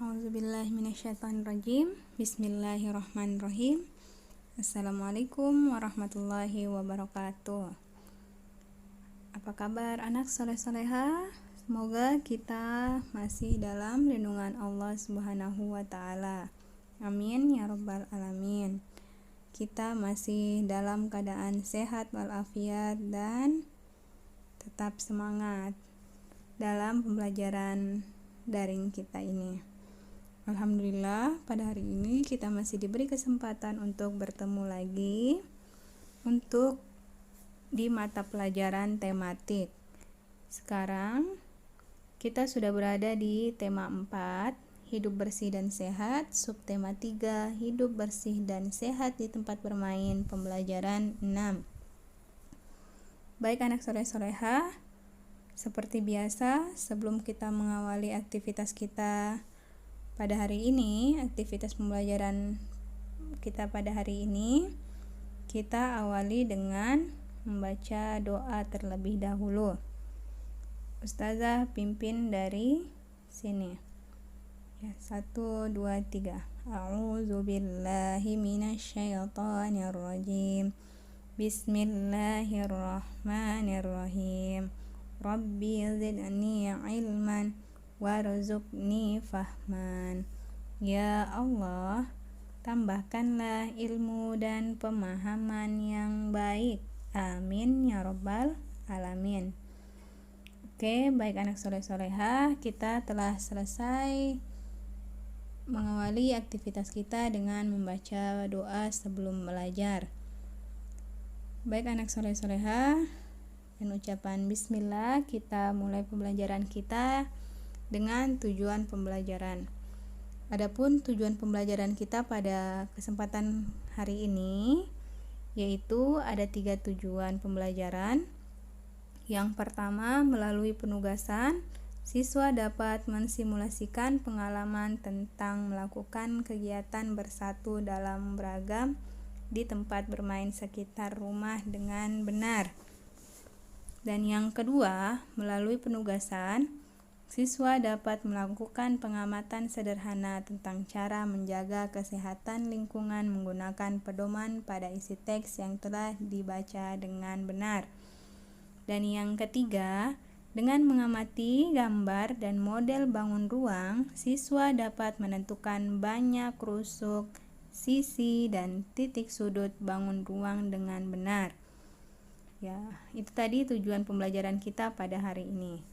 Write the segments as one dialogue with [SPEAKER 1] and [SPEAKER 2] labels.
[SPEAKER 1] A'udzubillahiminasyaitonirrajim. Bismillahirrahmanirrahim. Assalamualaikum warahmatullahi wabarakatuh. Apa kabar anak soleh-soleha? Semoga kita masih dalam lindungan Allah Subhanahu wa ta'ala. Amin ya rabbal alamin. Kita masih dalam keadaan sehat walafiat dan tetap semangat dalam pembelajaran daring kita ini. Alhamdulillah, pada hari ini kita masih diberi kesempatan untuk bertemu lagi untuk di mata pelajaran tematik. Sekarang kita sudah berada di tema 4, hidup bersih dan sehat, subtema 3, hidup bersih dan sehat di tempat bermain, pembelajaran 6. Baik anak soleh-soleha, seperti biasa sebelum kita mengawali aktivitas kita pada hari ini, aktivitas pembelajaran kita pada hari ini, kita awali dengan membaca doa terlebih dahulu. Ustazah pimpin dari sini. Ya, 1, 2, 3. A'udzubillahi minasyaitonirrajim. Bismillahirrahmanirrahim. Rabbi zidni ilman warzuqni fahman. Ya Allah, tambahkanlah ilmu dan pemahaman yang baik. Amin ya rabbal alamin. Oke, baik anak soleh-soleha, kita telah selesai mengawali aktivitas kita dengan membaca doa sebelum belajar. Baik anak soleh-soleha, dan ucapan bismillah kita mulai pembelajaran kita dengan tujuan pembelajaran. Adapun tujuan pembelajaran kita pada kesempatan hari ini yaitu ada 3 tujuan pembelajaran. Yang pertama, melalui penugasan, siswa dapat mensimulasikan pengalaman tentang melakukan kegiatan bersatu dalam beragam di tempat bermain sekitar rumah dengan benar. Dan yang kedua, melalui penugasan, siswa dapat melakukan pengamatan sederhana tentang cara menjaga kesehatan lingkungan menggunakan pedoman pada isi teks yang telah dibaca dengan benar. Dan yang ketiga, dengan mengamati gambar dan model bangun ruang, siswa dapat menentukan banyak rusuk, sisi, dan titik sudut bangun ruang dengan benar. Ya, itu tadi tujuan pembelajaran kita pada hari ini.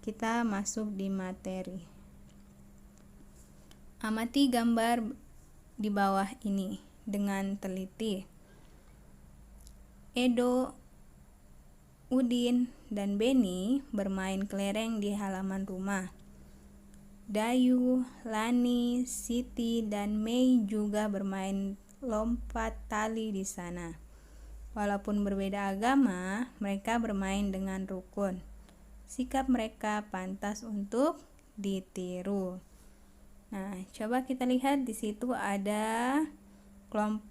[SPEAKER 1] Kita masuk di materi. Amati gambar di bawah ini dengan teliti. Edo, Udin, dan Beni bermain kelereng di halaman rumah. Dayu, Lani, Siti, dan Mei juga bermain lompat tali di sana. Walaupun berbeda agama, mereka bermain dengan rukun. Sikap mereka pantas untuk ditiru. Nah, coba kita lihat di situ ada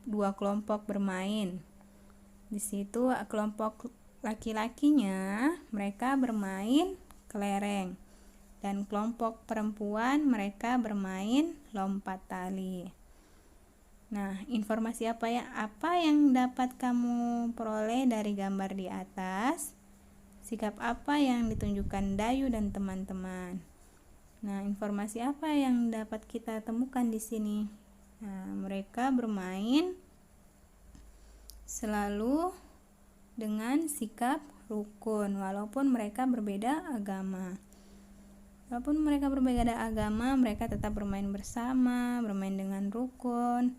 [SPEAKER 1] dua kelompok bermain. Di situ kelompok laki-lakinya mereka bermain kelereng, dan kelompok perempuan mereka bermain lompat tali. Nah, informasi apa yang dapat kamu peroleh dari gambar di atas? Sikap apa yang ditunjukkan Dayu dan teman-teman? Nah, informasi apa yang dapat kita temukan di sini? Nah, mereka bermain selalu dengan sikap rukun walaupun mereka berbeda agama. Walaupun mereka berbeda agama, mereka tetap bermain bersama, bermain dengan rukun,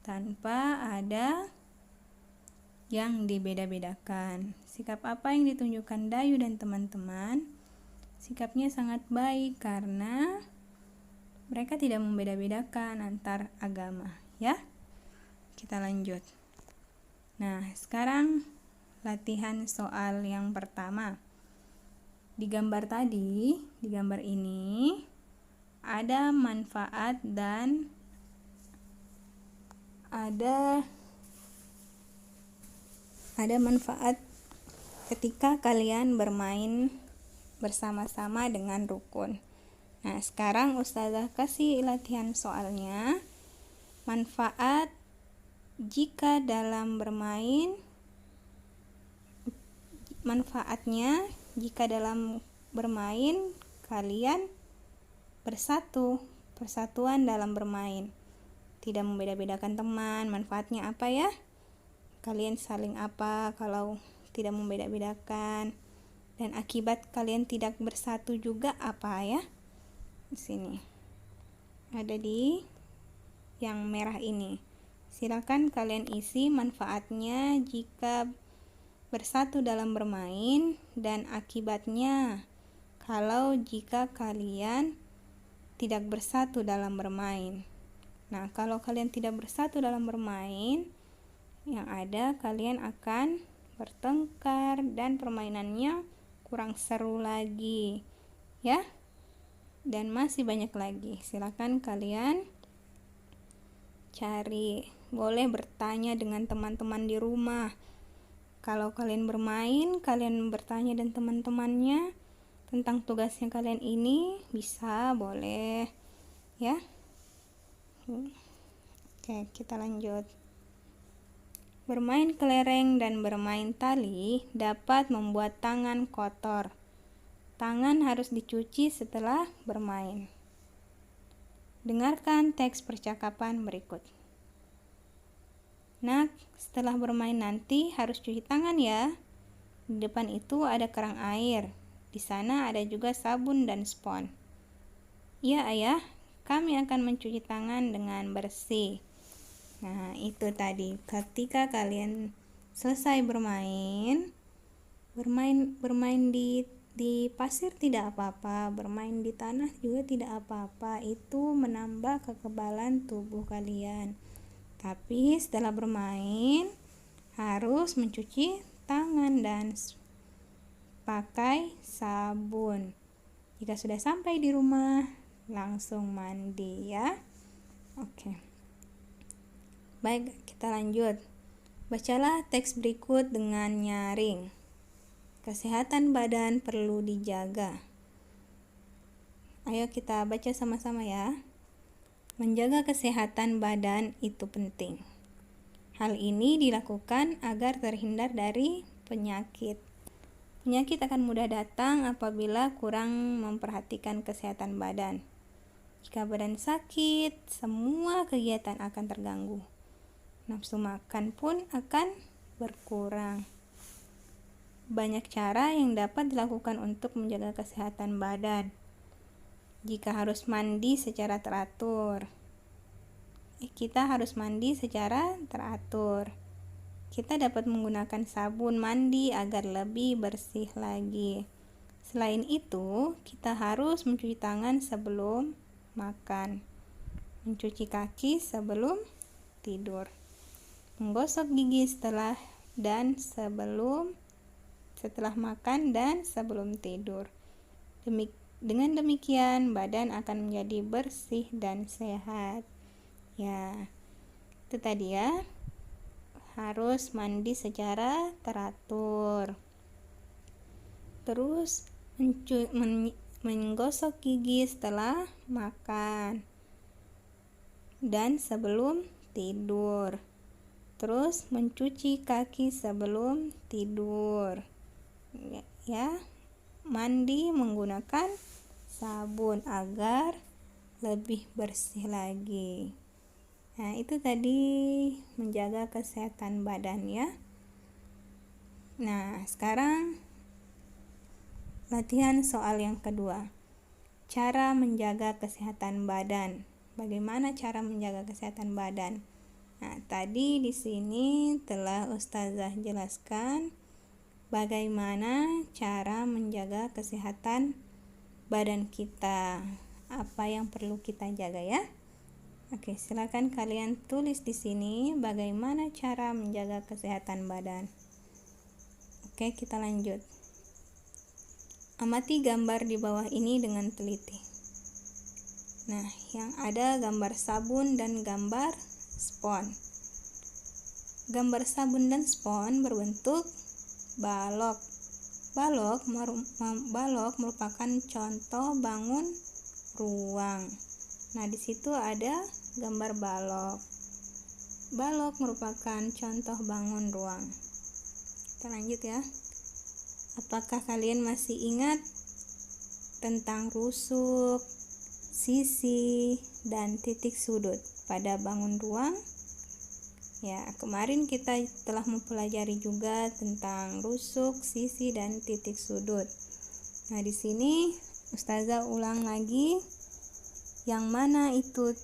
[SPEAKER 1] tanpa ada yang dibeda-bedakan. Sikap apa yang ditunjukkan Dayu dan teman-teman? Sikapnya sangat baik karena mereka tidak membeda-bedakan antar agama, ya. Kita lanjut. Nah, sekarang latihan soal yang pertama. Di gambar tadi, di gambar ini ada manfaat dan ada manfaat ketika kalian bermain bersama-sama dengan rukun. Nah, sekarang Ustazah kasih latihan soalnya. Manfaatnya jika dalam bermain kalian persatuan dalam bermain. Tidak membeda-bedakan teman. Manfaatnya apa ya? Kalian saling apa kalau tidak membeda-bedakan? Dan akibat kalian tidak bersatu juga apa ya? Di sini ada di yang merah ini. Silakan kalian isi manfaatnya jika bersatu dalam bermain dan akibatnya jika kalian tidak bersatu dalam bermain. Nah, kalau kalian tidak bersatu dalam bermain, yang ada kalian akan bertengkar dan permainannya kurang seru lagi, ya. Dan masih banyak lagi. Silakan kalian cari, boleh bertanya dengan teman-teman di rumah. Kalau kalian bermain, kalian bertanya dengan teman-temannya tentang tugasnya kalian ini, bisa, boleh, ya. Oke, kita lanjut. Bermain kelereng dan bermain tali dapat membuat tangan kotor. Tangan harus dicuci setelah bermain. Dengarkan teks percakapan berikut. Nak, setelah bermain nanti harus cuci tangan ya. Di depan itu ada keran air. Di sana ada juga sabun dan spons. Iya, Ayah. Kami akan mencuci tangan dengan bersih. Nah, itu tadi. Ketika kalian selesai bermain di pasir tidak apa-apa, bermain di tanah juga tidak apa-apa. Itu menambah kekebalan tubuh kalian. Tapi setelah bermain harus mencuci tangan dan pakai sabun. Jika sudah sampai di rumah, langsung mandi ya. Oke. Baik, kita lanjut. Bacalah teks berikut dengan nyaring. Kesehatan badan perlu dijaga. Ayo kita baca sama-sama ya. Menjaga kesehatan badan itu penting. Hal ini dilakukan agar terhindar dari penyakit. Penyakit akan mudah datang apabila kurang memperhatikan kesehatan badan. Jika badan sakit, semua kegiatan akan terganggu. Nafsu makan pun akan berkurang. Banyak cara yang dapat dilakukan untuk menjaga kesehatan badan. Jika harus mandi secara teratur, kita harus mandi secara teratur. Kita dapat menggunakan sabun mandi agar lebih bersih lagi. Selain itu, kita harus mencuci tangan sebelum makan, mencuci kaki sebelum tidur, menggosok gigi setelah makan dan sebelum tidur. Dengan demikian, badan akan menjadi bersih dan sehat. Ya, itu tadi ya. Harus mandi secara teratur. Terus menggosok gigi setelah makan dan sebelum tidur. Terus mencuci kaki sebelum tidur. Ya, mandi menggunakan sabun agar lebih bersih lagi. Nah, itu tadi menjaga kesehatan badan ya. Nah, sekarang latihan soal yang kedua. Cara menjaga kesehatan badan. Bagaimana cara menjaga kesehatan badan? Nah, tadi di sini telah Ustazah jelaskan bagaimana cara menjaga kesehatan badan kita. Apa yang perlu kita jaga ya? Oke, silakan kalian tulis di sini bagaimana cara menjaga kesehatan badan. Oke, kita lanjut. Amati gambar di bawah ini dengan teliti. Nah, yang ada gambar sabun dan gambar spons. Gambar sabun dan spons berbentuk balok. Balok merupakan contoh bangun ruang. Nah, di situ ada gambar balok. Balok merupakan contoh bangun ruang. Kita lanjut ya. Apakah kalian masih ingat tentang rusuk, sisi, dan titik sudut pada bangun ruang? Ya, kemarin kita telah mempelajari juga tentang rusuk, sisi, dan titik sudut. Nah, di sini Ustazah ulang lagi, yang mana itu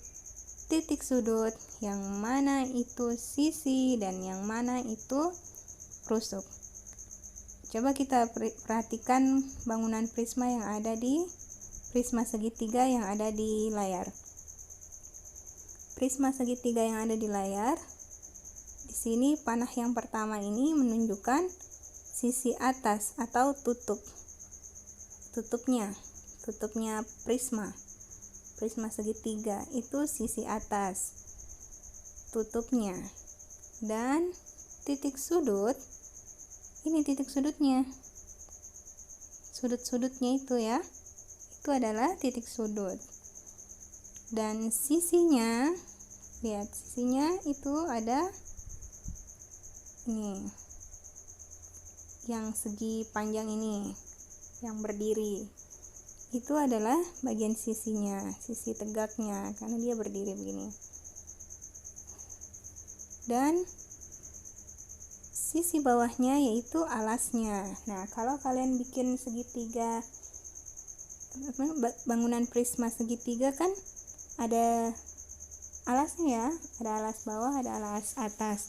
[SPEAKER 1] titik sudut, yang mana itu sisi, dan yang mana itu rusuk. Coba kita perhatikan bangunan prisma yang ada di prisma segitiga yang ada di layar. Prisma segitiga yang ada di layar. Di sini panah yang pertama ini menunjukkan sisi atas atau tutupnya prisma segitiga itu sisi atas tutupnya. Dan titik sudut, ini titik sudutnya, sudut-sudutnya itu ya, itu adalah titik sudut. Dan sisinya, lihat sisinya itu ada ini, yang segi panjang ini, yang berdiri, itu adalah bagian sisinya, sisi tegaknya, karena dia berdiri begini. Dan sisi bawahnya yaitu alasnya. Nah, kalau kalian bikin segitiga, bangunan prisma segitiga kan ada alasnya ya, ada alas bawah, ada alas atas.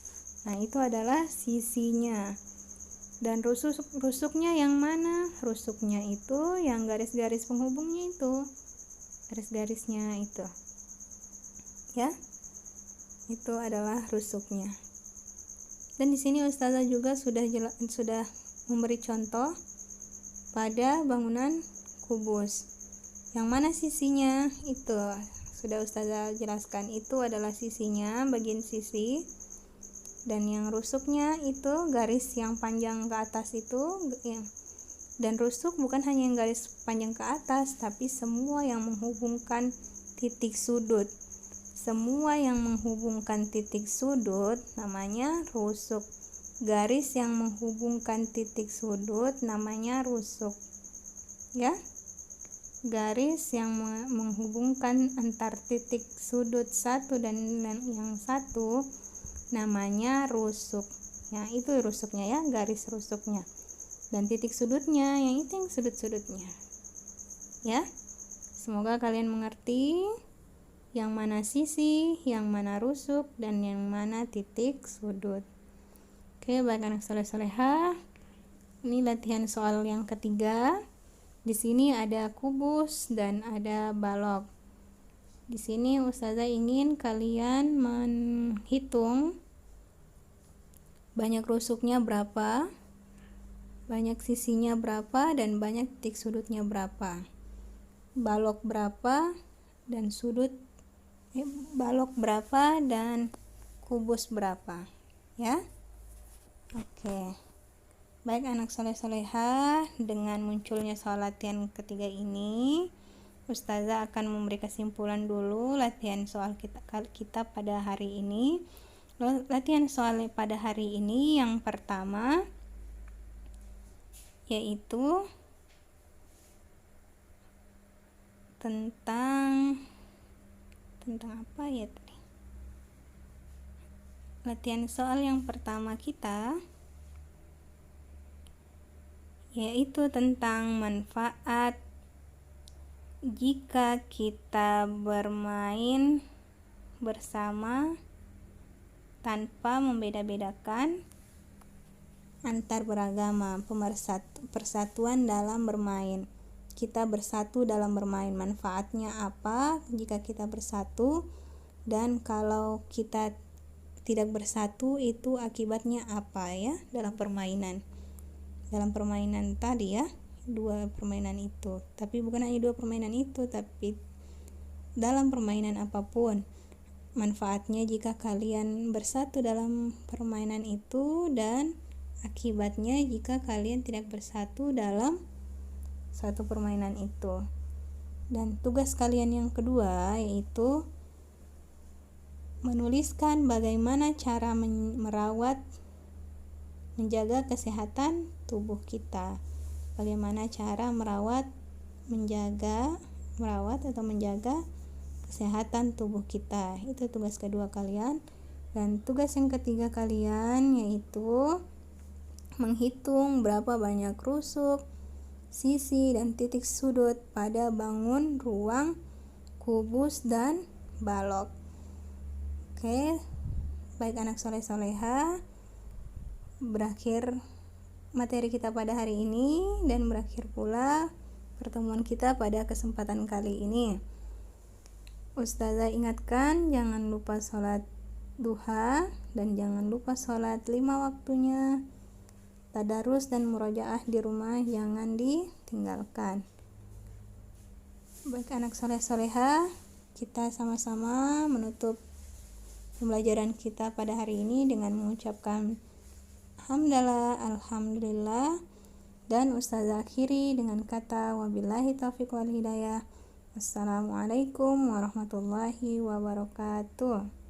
[SPEAKER 1] Nah, itu adalah sisinya. Dan rusuknya yang mana? Rusuknya itu yang garis-garis penghubungnya itu, garis-garisnya itu ya, itu adalah rusuknya. Dan di sini Ustazah juga sudah memberi contoh pada bangunan kubus. Yang mana sisinya? Itu sudah Ustazah jelaskan, itu adalah sisinya, bagian sisi. Dan yang rusuknya itu garis yang panjang ke atas itu ya. Dan rusuk bukan hanya yang garis panjang ke atas, tapi semua yang menghubungkan titik sudut. Semua yang menghubungkan titik sudut namanya rusuk. Garis yang menghubungkan titik sudut namanya rusuk. Ya. Garis yang menghubungkan antar titik sudut satu dan yang satu namanya rusuk. Ya, itu rusuknya ya, garis rusuknya. Dan titik sudutnya yang itu yang sudut-sudutnya. Ya. Semoga kalian mengerti yang mana sisi, yang mana rusuk, dan yang mana titik sudut. Oke, baik anak soleh-solehah. Ini latihan soal yang ketiga. Di sini ada kubus dan ada balok. Di sini Ustazah ingin kalian menghitung banyak rusuknya berapa, banyak sisinya berapa, dan banyak titik sudutnya berapa. Balok berapa dan balok berapa dan kubus berapa, ya. Oke. Baik anak soleh-solehah, dengan munculnya soal latihan ketiga ini, Ustazah akan memberi kesimpulan dulu latihan soal kita pada hari ini. Latihan soal pada hari ini yang pertama yaitu tentang apa ya tadi? Latihan soal yang pertama kita yaitu tentang manfaat jika kita bermain bersama tanpa membeda-bedakan antar beragama. Persatuan dalam bermain. Kita bersatu dalam bermain. Manfaatnya apa jika kita bersatu, dan kalau kita tidak bersatu itu akibatnya apa ya dalam permainan. Dalam permainan tadi ya, dua permainan itu. Tapi bukan hanya dua permainan itu, tapi dalam permainan apapun. Manfaatnya jika kalian bersatu dalam permainan itu, dan akibatnya jika kalian tidak bersatu dalam satu permainan itu. Dan tugas kalian yang kedua yaitu menuliskan bagaimana cara menjaga kesehatan tubuh kita. Bagaimana cara merawat atau menjaga kesehatan tubuh kita. Itu tugas kedua kalian. Dan tugas yang ketiga kalian yaitu menghitung berapa banyak rusuk, sisi, dan titik sudut pada bangun, ruang, kubus, dan balok. Oke, baik anak soleh-soleha, berakhir materi kita pada hari ini dan berakhir pula pertemuan kita pada kesempatan kali ini. Ustazah ingatkan jangan lupa sholat duha dan jangan lupa sholat 5 waktunya. Tadarus dan murojaah di rumah jangan ditinggalkan. Baik anak soleh-soleha, kita sama-sama menutup pembelajaran kita pada hari ini dengan mengucapkan alhamdulillah, dan Ustazah akhiri dengan kata wabillahi taufiq wal hidayah. Wassalamualaikum warahmatullahi wabarakatuh.